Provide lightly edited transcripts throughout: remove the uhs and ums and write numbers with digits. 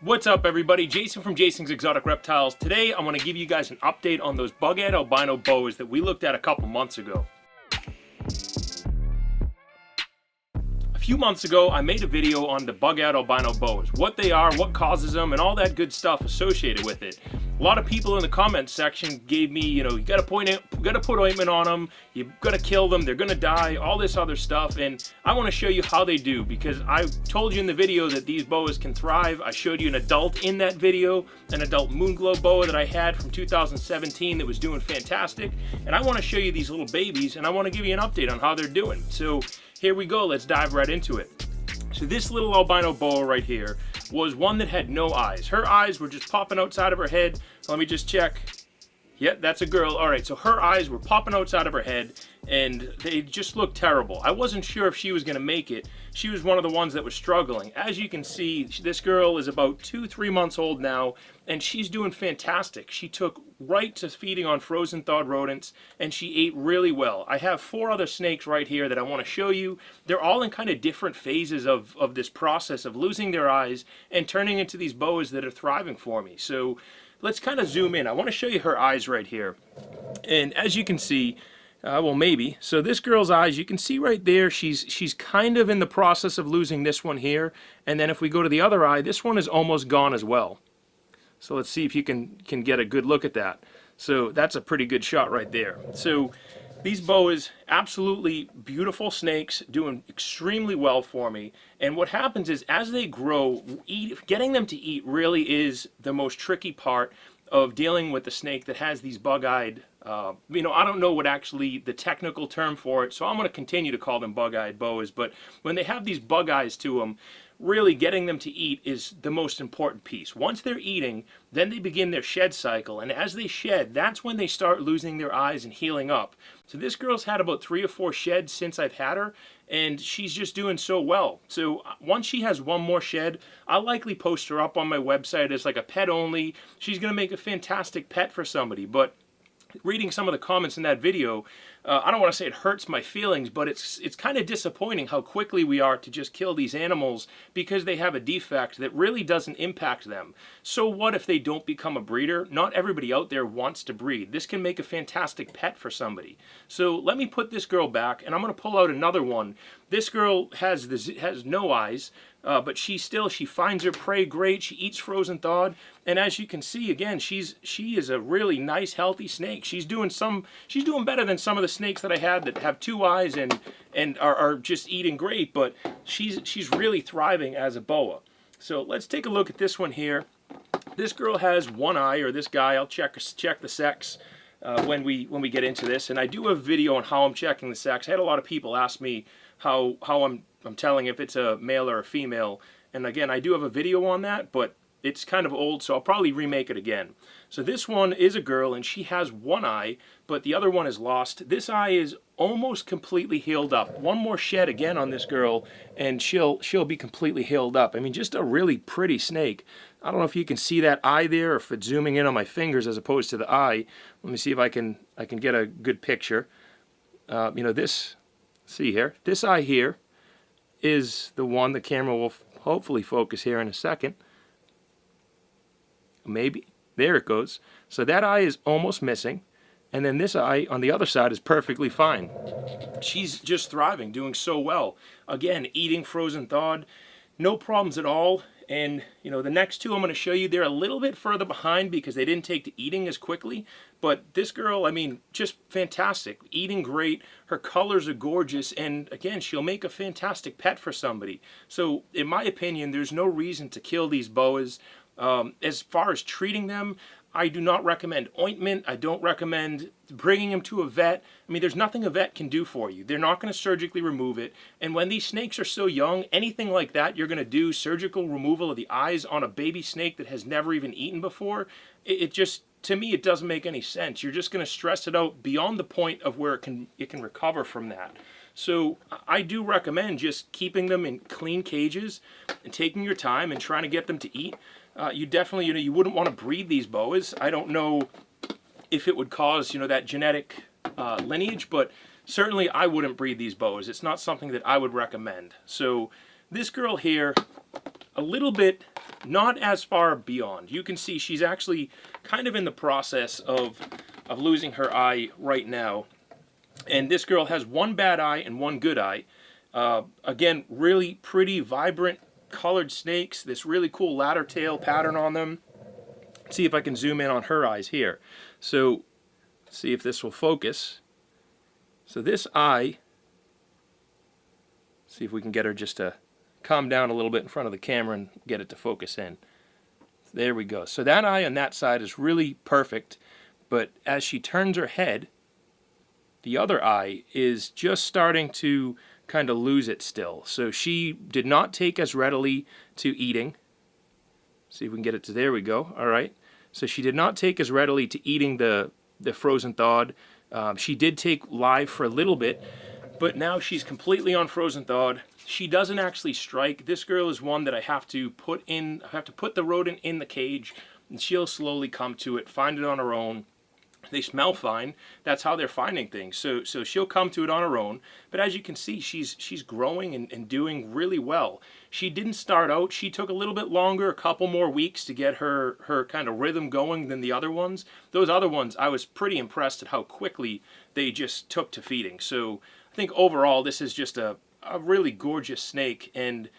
What's up, everybody? Jason from Jason's Exotic Reptiles. Today I'm going to give you guys an update on those bug-eyed albino boas that we looked at a couple months ago. A few months ago I made a video on the bug-eyed albino boas, what they are, what causes them, and all that good stuff associated with it. A lot of people in the comments section gave me, you gotta put ointment on them, you gotta kill them, they're gonna die, all this other stuff, and I want to show you how they do, because I told you in the video that these boas can thrive. I showed you an adult in that video, an adult moonglow boa that I had from 2017 that was doing fantastic, and I want to show you these little babies, and I want to give you an update on how they're doing. So here we go, let's dive right into it. So this little albino boa right here was one that had no eyes. Her eyes were just popping outside of her head. Let me just check. Yep, that's a girl. All right, so her eyes were popping outside of her head, and they just looked terrible. I wasn't sure if she was going to make it. She was one of the ones that was struggling. As you can see, this girl is about 2-3 months old now, and she's doing fantastic. She took right to feeding on frozen thawed rodents, and she ate really well. I have 4 other snakes right here that I want to show you. They're all in kind of different phases of this process of losing their eyes and turning into these boas that are thriving for me. So let's kind of zoom in. I want to show you her eyes right here. And as you can see, well, maybe. So this girl's eyes, you can see right there, she's kind of in the process of losing this one here. And then if we go to the other eye, this one is almost gone as well. So let's see if you can get a good look at that. So that's a pretty good shot right there. So these boas, absolutely beautiful snakes, doing extremely well for me. And what happens is, as they grow, getting them to eat really is the most tricky part of dealing with the snake that has these bug-eyed, I don't know what actually the technical term for it, so I'm going to continue to call them bug-eyed boas, but when they have these bug eyes to them, really getting them to eat is the most important piece. Once they're eating, then they begin their shed cycle, and as they shed, that's when they start losing their eyes and healing up. So this girl's had about 3 or 4 sheds since I've had her, and she's just doing so well. So once she has one more shed, I'll likely post her up on my website as like a pet only. She's going to make a fantastic pet for somebody, but reading some of the comments in that video, I don't want to say it hurts my feelings, but it's kind of disappointing how quickly we are to just kill these animals because they have a defect that really doesn't impact them. So what if they don't become a breeder? Not everybody out there wants to breed. This can make a fantastic pet for somebody. So let me put this girl back, and I'm going to pull out another one. This girl has no eyes, but she finds her prey great. She eats frozen thawed, and as you can see, again, she is a really nice, healthy snake. She's doing better than some of the snakes that I had that have 2 eyes and are just eating great. But she's really thriving as a boa. So let's take a look at this one here. This girl has 1 eye, or this guy. I'll check the sex when we get into this, and I do have a video on how I'm checking the sex. I had a lot of people ask me how I'm telling if it's a male or a female, and again, I do have a video on that, but it's kind of old, so I'll probably remake it again. So this one is a girl, and she has 1 eye, but the other one is lost. This eye is almost completely healed up. One more shed again on this girl, and she'll be completely healed up. I mean, just a really pretty snake. I don't know if you can see that eye there, or if it's zooming in on my fingers as opposed to the eye. Let me see if I can get a good picture. See here, this eye here is the one. The camera will hopefully focus here in a second. Maybe. There it goes. So that eye is almost missing, and then this eye on the other side is perfectly fine. She's just thriving, doing so well. Again, eating frozen thawed, no problems at all. And the next 2 I'm going to show you, they're a little bit further behind because they didn't take to eating as quickly. But this girl, I mean, just fantastic, eating great. Her colors are gorgeous, and again, she'll make a fantastic pet for somebody. So in my opinion, there's no reason to kill these boas. As far as treating them, I do not recommend ointment. I don't recommend bringing them to a vet. I mean, there's nothing a vet can do for you. They're not going to surgically remove it. And when these snakes are so young, anything like that you're going to do, surgical removal of the eyes on a baby snake that has never even eaten before, it just, to me, it doesn't make any sense. You're just going to stress it out beyond the point of where it can recover from that. So I do recommend just keeping them in clean cages and taking your time and trying to get them to eat. You definitely, you wouldn't want to breed these boas. I don't know if it would cause, that genetic lineage, but certainly I wouldn't breed these boas. It's not something that I would recommend. So this girl here, a little bit not as far beyond. You can see she's actually kind of in the process of losing her eye right now. And this girl has one bad eye and one good eye. Again, really pretty, vibrant, colored snakes. This really cool ladder tail pattern on them. Let's see if I can zoom in on her eyes here. So, see if this will focus. So this eye, see if we can get her just to calm down a little bit in front of the camera and get it to focus in. There we go. So that eye on that side is really perfect, but as she turns her head, the other eye is just starting to kind of lose it still. So she did not take as readily to eating. See if we can get it to, there we go. All right. So she did not take as readily to eating the frozen thawed. She did take live for a little bit, but now she's completely on frozen thawed. She doesn't actually strike. This girl is one that I have to put the rodent in the cage, and she'll slowly come to it, find it on her own. They smell fine. That's how they're finding things. So she'll come to it on her own. But as you can see, she's growing and doing really well. She didn't start out. She took a little bit longer, a couple more weeks to get her kind of rhythm going than the other ones. Those other ones, I was pretty impressed at how quickly they just took to feeding. So I think overall, this is just a really gorgeous snake. And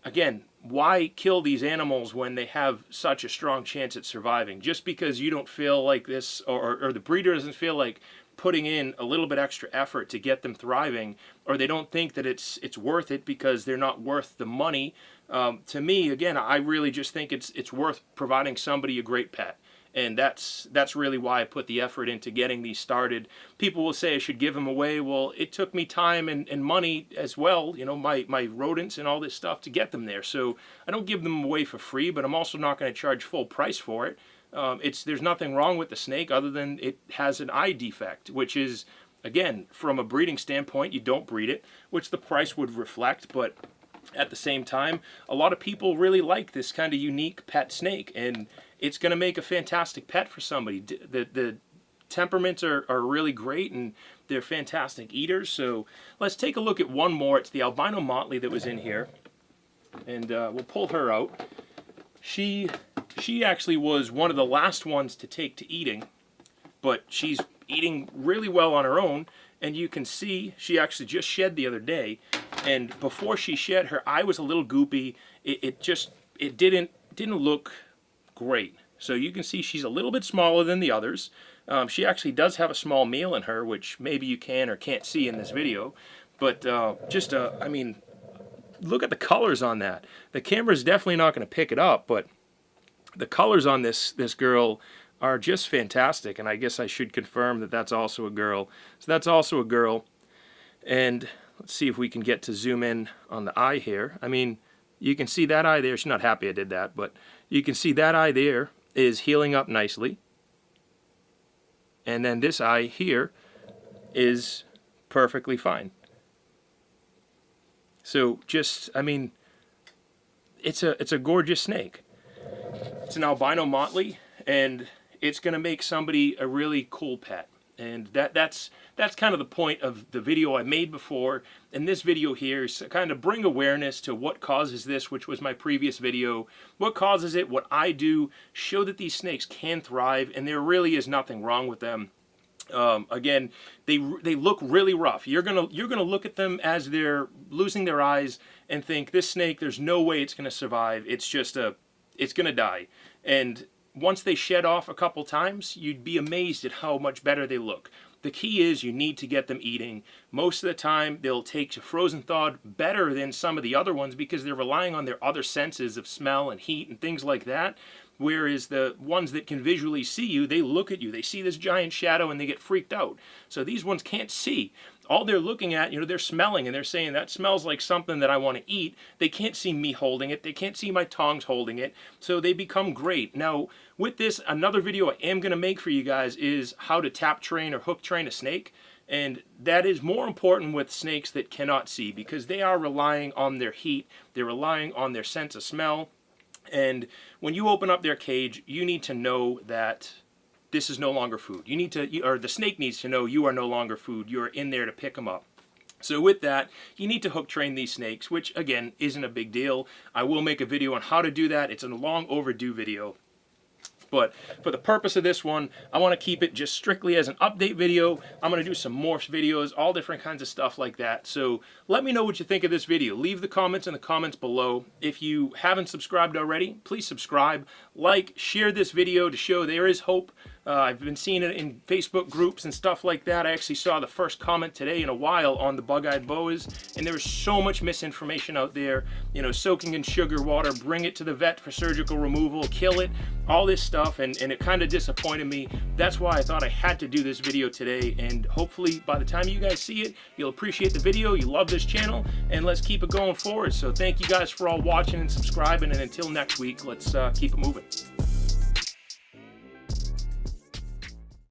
again, why kill these animals when they have such a strong chance at surviving? Just because you don't feel like this, or the breeder doesn't feel like putting in a little bit extra effort to get them thriving, or they don't think that it's worth it because they're not worth the money. To me, again, I really just think it's worth providing somebody a great pet. And that's really why I put the effort into getting these started. People will say I should give them away. Well, it took me time and money as well, you know, my rodents and all this stuff to get them there. So I don't give them away for free, but I'm also not going to charge full price for it. There's nothing wrong with the snake other than it has an eye defect, which is, again, from a breeding standpoint, you don't breed it, which the price would reflect, but at the same time, a lot of people really like this kind of unique pet snake, and it's going to make a fantastic pet for somebody. The temperaments are really great, and they're fantastic eaters. So let's take a look at one more. It's the albino motley that was in here, and we'll pull her out. She actually was one of the last ones to take to eating, but she's eating really well on her own, and you can see she actually just shed the other day. And before she shed, her eye was a little goopy. It didn't look great. So you can see she's a little bit smaller than the others. She actually does have a small male in her, which maybe you can or can't see in this video. But I mean, look at the colors on that. The camera's definitely not going to pick it up, but the colors on this girl are just fantastic. And I guess I should confirm that that's also a girl. So that's also a girl. And let's see if we can get to zoom in on the eye here. I mean, you can see that eye there. She's not happy I did that, but you can see that eye there is healing up nicely. And then this eye here is perfectly fine. So just, I mean, it's a gorgeous snake. It's an albino motley, and it's going to make somebody a really cool pet. And that's kind of the point of the video I made before. And this video here is to kind of bring awareness to what causes this, which was my previous video. What causes it, what I do, show that these snakes can thrive, and there really is nothing wrong with them. Again, they look really rough. You're gonna look at them as they're losing their eyes and think, this snake, there's no way it's gonna survive. It's just it's gonna die. And once they shed off a couple times, you'd be amazed at how much better they look. The key is you need to get them eating. Most of the time, they'll take to frozen thawed better than some of the other ones because they're relying on their other senses of smell and heat and things like that. Whereas the ones that can visually see you, they look at you, they see this giant shadow and they get freaked out. So these ones can't see. All they're looking at, you know, they're smelling and they're saying, that smells like something that I want to eat. They can't see me holding it. They can't see my tongs holding it. So they become great. Now, with this, another video I am going to make for you guys is how to tap train or hook train a snake. And that is more important with snakes that cannot see because they are relying on their heat. They're relying on their sense of smell. And when you open up their cage, you need to know that this is no longer food. You need to, or the snake needs to know you are no longer food. You are in there to pick them up. So with that, you need to hook train these snakes, which again isn't a big deal. I will make a video on how to do that. It's a long overdue video. But for the purpose of this one, I want to keep it just strictly as an update video. I'm going to do some morphs videos, all different kinds of stuff like that. So let me know what you think of this video. Leave the comments in the comments below. If you haven't subscribed already, please subscribe, like, share this video to show there is hope. I've been seeing it in Facebook groups and stuff like that. I actually saw the first comment today in a while on the bug-eyed boas, and there is so much misinformation out there. You know, soaking in sugar water, bring it to the vet for surgical removal, kill it, all this stuff, and it kind of disappointed me. That's why I thought I had to do this video today, and hopefully by the time you guys see it, you'll appreciate the video, you love this channel, and let's keep it going forward. So thank you guys for all watching and subscribing, and until next week, let's keep it moving.